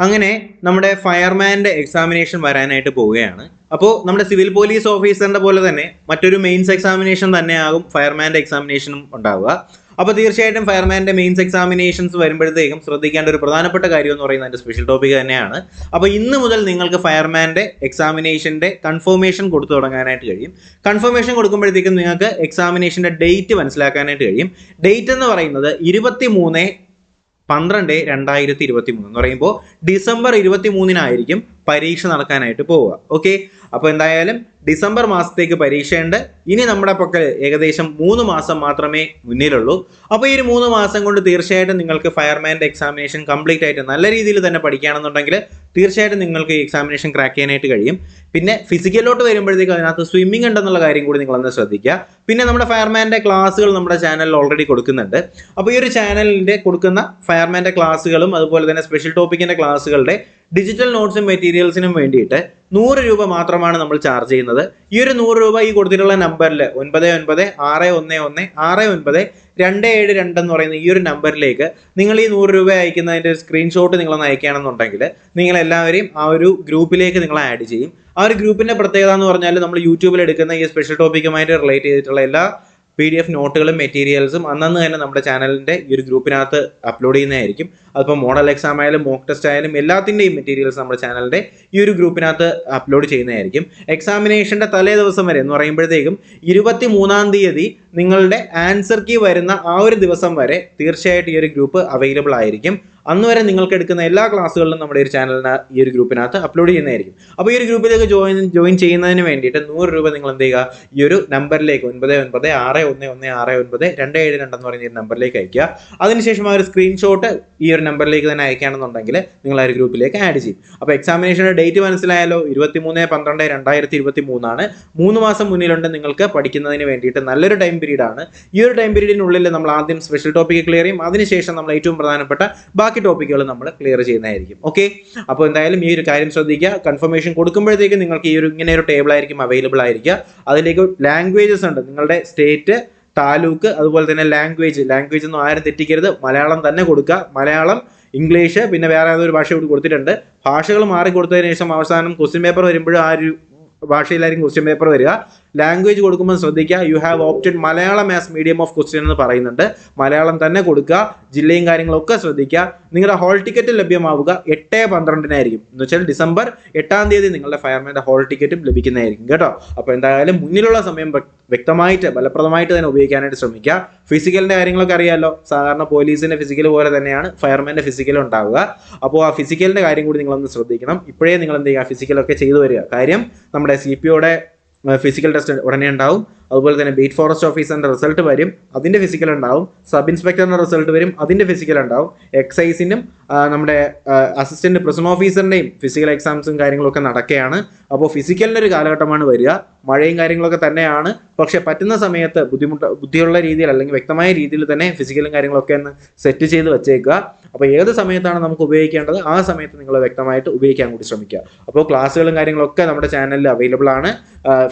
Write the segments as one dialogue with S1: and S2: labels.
S1: അങ്ങനെ നമ്മുടെ ഫയർമാൻ്റെ എക്സാമിനേഷൻ വരാനായിട്ട് പോവുകയാണ്. അപ്പോൾ നമ്മുടെ സിവിൽ പോലീസ് ഓഫീസറിൻ്റെ പോലെ തന്നെ മറ്റൊരു മെയിൻസ് എക്സാമിനേഷൻ തന്നെയാകും ഫയർമാൻ്റെ എക്സാമിനേഷനും ഉണ്ടാവുക. അപ്പോൾ തീർച്ചയായിട്ടും ഫയർമാൻ്റെ മെയിൻസ് എക്സാമിനേഷൻസ് വരുമ്പോഴത്തേക്കും ശ്രദ്ധിക്കേണ്ട ഒരു പ്രധാനപ്പെട്ട കാര്യം എന്ന് പറയുന്നത് അതിൻ്റെ സ്പെഷ്യൽ ടോപ്പിക് തന്നെയാണ്. അപ്പോൾ ഇന്ന് മുതൽ നിങ്ങൾക്ക് ഫയർമാൻ്റെ എക്സാമിനേഷൻ്റെ കൺഫർമേഷൻ കൊടുത്തു തുടങ്ങാനായിട്ട് കഴിയും. കൺഫർമേഷൻ കൊടുക്കുമ്പോഴത്തേക്കും നിങ്ങൾക്ക് എക്സാമിനേഷൻ്റെ ഡേറ്റ് മനസ്സിലാക്കാനായിട്ട് കഴിയും. ഡേറ്റ് എന്ന് പറയുന്നത് 23/12/2023 എന്ന് പറയുമ്പോൾ ഡിസംബർ 23-നായിരിക്കും പരീക്ഷ നടക്കാനായിട്ട് പോവുക. ഓക്കെ, അപ്പോൾ എന്തായാലും ഡിസംബർ മാസത്തേക്ക് പരീക്ഷയുണ്ട്. ഇനി നമ്മുടെ പക്കൽ ഏകദേശം 3 മാസം മാത്രമേ മുന്നിലുള്ളൂ. അപ്പോൾ ഈ ഒരു 3 മാസം കൊണ്ട് തീർച്ചയായിട്ടും നിങ്ങൾക്ക് ഫയർമാൻ്റെ എക്സാമിനേഷൻ കംപ്ലീറ്റ് ആയിട്ട് നല്ല രീതിയിൽ തന്നെ പഠിക്കുകയാണെന്നുണ്ടെങ്കിൽ തീർച്ചയായിട്ടും നിങ്ങൾക്ക് ഈ എക്സാമിനേഷൻ ക്രാക്ക് ചെയ്യാനായിട്ട് കഴിയും. പിന്നെ ഫിസിക്കലോട്ട് വരുമ്പോഴത്തേക്കും അതിനകത്ത് സ്വിമ്മിംഗ് ഉണ്ടെന്നുള്ള കാര്യം കൂടി നിങ്ങളൊന്ന് ശ്രദ്ധിക്കുക. പിന്നെ നമ്മുടെ ഫയർമാൻ്റെ ക്ലാസ്സുകൾ നമ്മുടെ ചാനലിൽ ഓൾറെഡി കൊടുക്കുന്നുണ്ട്. അപ്പോൾ ഈ ഒരു ചാനലിൻ്റെ കൊടുക്കുന്ന ഫയർമാൻ്റെ ക്ലാസ്സുകളും അതുപോലെ തന്നെ സ്പെഷ്യൽ ടോപ്പിക്കിൻ്റെ ക്ലാസ്സുകളുടെ ഡിജിറ്റൽ നോട്ട്സും മെറ്റീരിയൽസിനും വേണ്ടിയിട്ട് 100 രൂപ മാത്രമാണ് നമ്മൾ ചാർജ് ചെയ്യുന്നത്. ഈ ഒരു 100 രൂപ ഈ കൊടുത്തിട്ടുള്ള നമ്പറിൽ 996116192722 എന്ന് പറയുന്ന ഈ ഒരു നമ്പറിലേക്ക് നിങ്ങൾ ഈ 100 രൂപ അയക്കുന്നതിൻ്റെ സ്ക്രീൻഷോട്ട് നിങ്ങളൊന്ന് അയക്കുകയാണെന്നുണ്ടെങ്കിൽ നിങ്ങളെല്ലാവരെയും ആ ഒരു ഗ്രൂപ്പിലേക്ക് നിങ്ങൾ ആഡ് ചെയ്യും. ആ ഒരു ഗ്രൂപ്പിൻ്റെ പ്രത്യേകത എന്ന് പറഞ്ഞാൽ നമ്മൾ യൂട്യൂബിൽ എടുക്കുന്ന ഈ സ്പെഷ്യൽ ടോപ്പിക്കുമായിട്ട് റിലേറ്റ് ചെയ്തിട്ടുള്ള എല്ലാ PDF നോട്ടുകളും മെറ്റീരിയൽസും അന്നന്ന് തന്നെ നമ്മുടെ ചാനലിൻ്റെ ഈ ഒരു ഗ്രൂപ്പിനകത്ത് അപ്ലോഡ് ചെയ്യുന്നതായിരിക്കും. അതിപ്പോൾ മോഡൽ എക്സാം ആയാലും മോക്ക് ടെസ്റ്റ് ആയാലും എല്ലാത്തിൻ്റെയും മെറ്റീരിയൽസ് നമ്മുടെ ചാനലിൻ്റെ ഈ ഒരു ഗ്രൂപ്പിനകത്ത് അപ്ലോഡ് ചെയ്യുന്നതായിരിക്കും. എക്സാമിനേഷൻ്റെ തലേ ദിവസം വരെ എന്ന് പറയുമ്പോഴത്തേക്കും 23-ാം തീയതി നിങ്ങളുടെ ആൻസർ കീ വരുന്ന ആ ഒരു ദിവസം വരെ തീർച്ചയായിട്ടും ഈ ഒരു ഗ്രൂപ്പ് അവൈലബിൾ ആയിരിക്കും. അന്ന് വരെ നിങ്ങൾക്ക് എടുക്കുന്ന എല്ലാ ക്ലാസ്സുകളിലും നമ്മുടെ ഒരു ചാനലിന് ഈ ഒരു ഗ്രൂപ്പിനകത്ത് അപ്ലോഡ് ചെയ്യുന്നതായിരിക്കും. അപ്പോൾ ഈ ഒരു ഗ്രൂപ്പിലേക്ക് ജോയിൻ ചെയ്യുന്നതിന് വേണ്ടിയിട്ട് 100 രൂപ നിങ്ങൾ എന്ത് ചെയ്യുക, ഈ ഒരു നമ്പറിലേക്ക് 996116192722 എന്ന് പറയുന്ന ഈ നമ്പറിലേക്ക് അയക്കുക. അതിനുശേഷം ആ ഒരു സ്ക്രീൻഷോട്ട് ഈ ഒരു നമ്പറിലേക്ക് തന്നെ അയക്കുകയാണെന്നുണ്ടെങ്കിൽ നിങ്ങൾ ആ ഒരു ഗ്രൂപ്പിലേക്ക് ആഡ് ചെയ്യും. അപ്പോൾ എക്സാമിനേഷൻ്റെ ഡേറ്റ് മനസ്സിലായാലോ, 23/12/2023 ആണ്. 3 മാസം മുന്നിലുണ്ട് നിങ്ങൾക്ക് പഠിക്കുന്നതിന് വേണ്ടിയിട്ട്. നല്ലൊരു ടൈം പീരീഡ് ആണ്. ഈ ഒരു ടൈം പീരീഡിനുള്ളിൽ നമ്മൾ ആദ്യം സ്പെഷ്യൽ ടോപ്പിക്ക് ക്ലിയർ ചെയ്യും. അതിനുശേഷം നമ്മൾ ഏറ്റവും പ്രധാനപ്പെട്ട ബാക്കി ടോപ്പിക്കുകൾ നമ്മൾ ക്ലിയർ ചെയ്യുന്നതായിരിക്കും. ഓക്കെ, അപ്പോൾ എന്തായാലും ഈ ഒരു കാര്യം ശ്രദ്ധിക്കുക. കൺഫർമേഷൻ കൊടുക്കുമ്പോഴത്തേക്കും നിങ്ങൾക്ക് ഈ ഒരു ഇങ്ങനെ ഒരു ടേബിൾ ആയിരിക്കും അവൈലബിൾ ആയിരിക്കുക. അതിലേക്ക് ലാംഗ്വേജസ് ഉണ്ട്, നിങ്ങളുടെ സ്റ്റേറ്റ്, താലൂക്ക്, അതുപോലെ തന്നെ ലാംഗ്വേജ് ഒന്നും ആരും തെറ്റിക്കരുത്. മലയാളം തന്നെ കൊടുക്കുക. മലയാളം, ഇംഗ്ലീഷ്, പിന്നെ വേറെ ഏതൊരു ഭാഷ കൂടി കൊടുത്തിട്ടുണ്ട്. ഭാഷകൾ മാറി കൊടുത്തതിന് ശേഷം അവസാനം ക്വസ്റ്റ്യൻ പേപ്പർ വരുമ്പോഴും ആ ഒരു ഭാഷയിലായിരിക്കും ക്വസ്റ്റ്യൻ പേപ്പർ വരിക. ലാംഗ്വേജ് കൊടുക്കുമ്പോൾ ശ്രദ്ധിക്കുക, you have opted Malayalam as medium of question എന്ന് പറയുന്നുണ്ട്. മലയാളം തന്നെ കൊടുക്കുക. ജില്ലയും കാര്യങ്ങളൊക്കെ ശ്രദ്ധിക്കുക. നിങ്ങളുടെ ഹോൾ ടിക്കറ്റ് ലഭ്യമാവുക 8/12-നായിരിക്കും. എന്ന് വെച്ചാൽ ഡിസംബർ 8-ാം തീയതി നിങ്ങളുടെ ഫയർമാൻ്റെ ഹോൾ ടിക്കറ്റും ലഭിക്കുന്നതായിരിക്കും കേട്ടോ. അപ്പോൾ എന്തായാലും മുന്നിലുള്ള സമയം വ്യക്തമായിട്ട് ഫലപ്രദമായിട്ട് തന്നെ ഉപയോഗിക്കാനായിട്ട് ശ്രമിക്കുക. ഫിസിക്കലിൻ്റെ കാര്യങ്ങളൊക്കെ അറിയാമല്ലോ, സാധാരണ പോലീസിൻ്റെ ഫിസിക്കൽ പോലെ തന്നെയാണ് ഫയർമാൻ്റെ ഫിസിക്കൽ ഉണ്ടാവുക. അപ്പോൾ ആ ഫിസിക്കലിൻ്റെ കാര്യം കൂടി നിങ്ങളൊന്ന് ശ്രദ്ധിക്കണം. ഇപ്പോഴേ നിങ്ങൾ എന്ത് ചെയ്യുക, ഫിസിക്കലൊക്കെ ചെയ്തു വരിക. കാര്യം നമ്മുടെ CPOയുടെ ഫിസിക്കൽ ടെസ്റ്റ് ഉടനെ ഉണ്ടാവും. അതുപോലെ തന്നെ ബീറ്റ് ഫോറസ്റ്റ് ഓഫീസറിൻ്റെ റിസൾട്ട് വരും, അതിൻ്റെ ഫിസിക്കൽ ഉണ്ടാവും. സബ് ഇൻസ്പെക്ടറിൻ്റെ റിസൾട്ട് വരും, അതിൻ്റെ ഫിസിക്കൽ ഉണ്ടാവും. എക്സൈസിനും നമ്മുടെ അസിസ്റ്റൻറ്റ് പ്രിസൺ ഓഫീസറിൻ്റെയും ഫിസിക്കൽ എക്സാംസും കാര്യങ്ങളൊക്കെ നടക്കുകയാണ്. അപ്പോൾ ഫിസിക്കലിൻ്റെ ഒരു കാലഘട്ടമാണ് വരിക. മഴയും കാര്യങ്ങളൊക്കെ തന്നെയാണ്. പക്ഷേ പറ്റുന്ന സമയത്ത് ബുദ്ധിയുള്ള രീതിയിൽ അല്ലെങ്കിൽ വ്യക്തമായ രീതിയിൽ തന്നെ ഫിസിക്കലും കാര്യങ്ങളൊക്കെ ഒന്ന് സെറ്റ് ചെയ്ത് വെച്ചേക്കുക. അപ്പോൾ ഏത് സമയത്താണ് നമുക്ക് ഉപയോഗിക്കേണ്ടത് ആ സമയത്ത് നിങ്ങൾ വ്യക്തമായിട്ട് ഉപയോഗിക്കാൻ കൂടി ശ്രമിക്കുക. അപ്പോൾ ക്ലാസ്സുകളും കാര്യങ്ങളൊക്കെ നമ്മുടെ ചാനലിൽ അവൈലബിൾ ആണ്.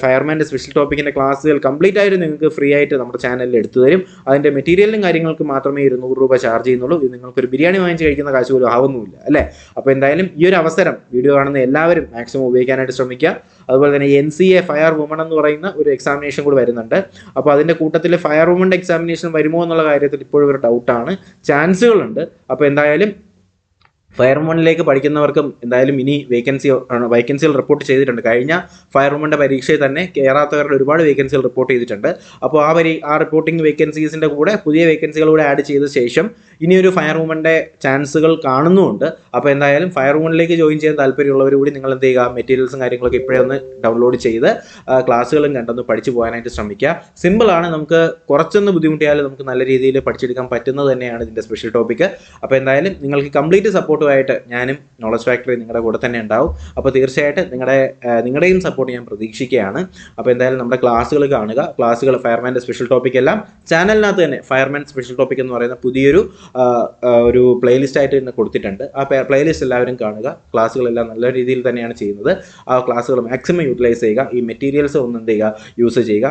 S1: ഫയർമാൻ്റെ സ്പെഷ്യൽ ടോപ്പിക്കിൻ്റെ ക്ലാസ്സുകൾ കംപ്ലീറ്റ് ആയിട്ട് നിങ്ങൾക്ക് ഫ്രീ ആയിട്ട് നമ്മുടെ ചാനലിൽ എടുത്തു തരും. അതിൻ്റെ മെറ്റീരിയലും കാര്യങ്ങൾക്ക് മാത്രമേ 100 രൂപ ചാർജ് ചെയ്യുന്നുള്ളൂ. ഇത് നിങ്ങൾക്കൊരു ബിരിയാണി വാങ്ങിച്ച് കഴിക്കുന്ന കാശ് പോലും ആവുന്നുമില്ല അല്ലേ. അപ്പോൾ എന്തായാലും ഈ ഒരു അവസരം വീഡിയോ കാണുന്ന എല്ലാവരും മാക്സിമം ഉപയോഗിക്കാനായിട്ട് ശ്രമിക്കുക. അതുപോലെ തന്നെ NCA ഫയർ വുമൺ എന്ന് പറയുന്ന ഒരു എക്സാമിനേഷൻ കൂടി വരുന്നുണ്ട്. അപ്പോൾ അതിൻ്റെ കൂട്ടത്തിൽ ഫയർ വുമൻ്റെ എക്സാമിനേഷൻ വരുമോ എന്നുള്ള കാര്യത്തിൽ ഇപ്പോഴും ഒരു ഡൗട്ടാണ്. ചാൻസുകളുണ്ട്. അപ്പോൾ എന്തായാലും ഫയർവുമണിലേക്ക് പഠിക്കുന്നവർക്കും എന്തായാലും ഇനി വേക്കൻസികൾ റിപ്പോർട്ട് ചെയ്തിട്ടുണ്ട്. കഴിഞ്ഞ ഫയർവുമൻ്റെ പരീക്ഷയിൽ തന്നെ കയറാത്തവരുടെ ഒരുപാട് വേക്കൻസികൾ റിപ്പോർട്ട് ചെയ്തിട്ടുണ്ട്. അപ്പോൾ ആ റിപ്പോർട്ടിംഗ് വേക്കൻസീസിൻ്റെ കൂടെ പുതിയ വേക്കൻസികൾ കൂടെ ആഡ് ചെയ്ത ശേഷം ഇനിയൊരു ഫയർവുമൻ്റെ ചാൻസുകൾ കാണുന്നുമുണ്ട്. അപ്പോൾ എന്തായാലും ഫയർവുമണിലേക്ക് ജോയിൻ ചെയ്യാൻ താല്പര്യമുള്ളവർ കൂടി നിങ്ങൾ എന്ത് ചെയ്യുക, മെറ്റീരിയൽസും കാര്യങ്ങളൊക്കെ ഇപ്പോഴേ ഒന്ന് ഡൗൺലോഡ് ചെയ്ത് ക്ലാസ്സുകളും കണ്ടൊന്ന് പഠിച്ചു പോകാനായിട്ട് ശ്രമിക്കുക. സിമ്പിളാണ്, നമുക്ക് കുറച്ചൊന്ന് ബുദ്ധിമുട്ടിയാലും നമുക്ക് നല്ല രീതിയിൽ പഠിച്ചെടുക്കാൻ പറ്റുന്നത് തന്നെയാണ് ഇതിൻ്റെ സ്പെഷ്യൽ ടോപ്പിക്ക്. അപ്പോൾ എന്തായാലും നിങ്ങൾക്ക് കംപ്ലീറ്റ് സപ്പോർട്ടുമായിട്ട് ഞാനും നോളജ് ഫാക്ടറി നിങ്ങളുടെ കൂടെ തന്നെ ഉണ്ടാവും. അപ്പോൾ തീർച്ചയായിട്ടും നിങ്ങളുടെയും സപ്പോർട്ട് ഞാൻ പ്രതീക്ഷിക്കുകയാണ്. അപ്പോൾ എന്തായാലും നമ്മുടെ ക്ലാസ്സുകൾ കാണുക. ക്ലാസ്സുകൾ ഫയർമാൻ്റെ സ്പെഷ്യൽ ടോപ്പിക് എല്ലാം ചാനലിനകത്ത് തന്നെ ഫയർമാൻ സ്പെഷ്യൽ ടോപ്പിക് എന്ന് പറയുന്ന പുതിയൊരു പ്ലേലിസ്റ്റ് ആയിട്ട് തന്നെ കൊടുത്തിട്ടുണ്ട്. ആ പ്ലേലിസ്റ്റ് എല്ലാവരും കാണുക. ക്ലാസ്സുകളെല്ലാം നല്ല രീതിയിൽ തന്നെയാണ് ചെയ്യുന്നത്. ആ ക്ലാസ്സുകൾ മാക്സിമം യൂട്ടിലൈസ് ചെയ്യുക. ഈ മെറ്റീരിയൽസ് ഒന്നും എന്ത് ചെയ്യുക, യൂസ് ചെയ്യുക.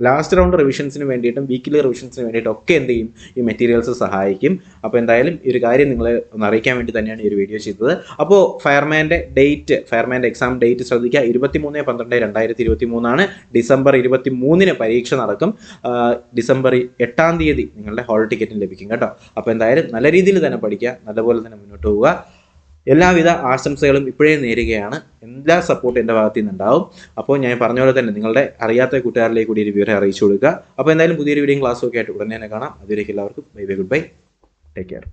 S1: ലാസ്റ്റ് റൗണ്ട് റിവിഷൻസിന് വേണ്ടിയിട്ടും വീക്കിലി റിവിഷൻസിന് വേണ്ടിയിട്ടും ഒക്കെ എന്ത് ചെയ്യും, ഈ മെറ്റീരിയൽസ് സഹായിക്കും. അപ്പോൾ എന്തായാലും ഈ ഒരു കാര്യം നിങ്ങളെ ഒന്ന് അറിയിക്കാൻ വേണ്ടി തന്നെയാണ് ഈ ഒരു വീഡിയോ ചെയ്തത്. അപ്പോൾ ഫയർമാൻ്റെ എക്സാം ഡേറ്റ് ശ്രദ്ധിക്കുക, 23/12/2023 ഡിസംബർ 23 പരീക്ഷ നടക്കും. ഡിസംബർ 8 നിങ്ങളുടെ ഹോൾ ടിക്കറ്റും ലഭിക്കും കേട്ടോ. അപ്പോൾ എന്തായാലും നല്ല രീതിയിൽ തന്നെ പഠിക്കുക, നല്ലപോലെ തന്നെ മുന്നോട്ട് പോവുക. എല്ലാവിധ ആശംസകളും ഇപ്പോഴേ നേരുകയാണ്. എല്ലാ സപ്പോർട്ടും എൻ്റെ ഭാഗത്തു നിന്നുണ്ടാവും. അപ്പോൾ ഞാൻ പറഞ്ഞ പോലെ തന്നെ നിങ്ങളുടെ അറിയാത്ത കൂട്ടുകാരിലേക്ക് കൂടി ഒരു വിവരം അറിയിച്ചു കൊടുക്കുക. അപ്പോൾ എന്തായാലും പുതിയൊരു വീഡിയോയും ക്ലാസ്സും ഒക്കെ ആയിട്ട് ഉടനെ തന്നെ കാണാം. അതുവരേക്കും എല്ലാവർക്കും bye bye, good bye, take care.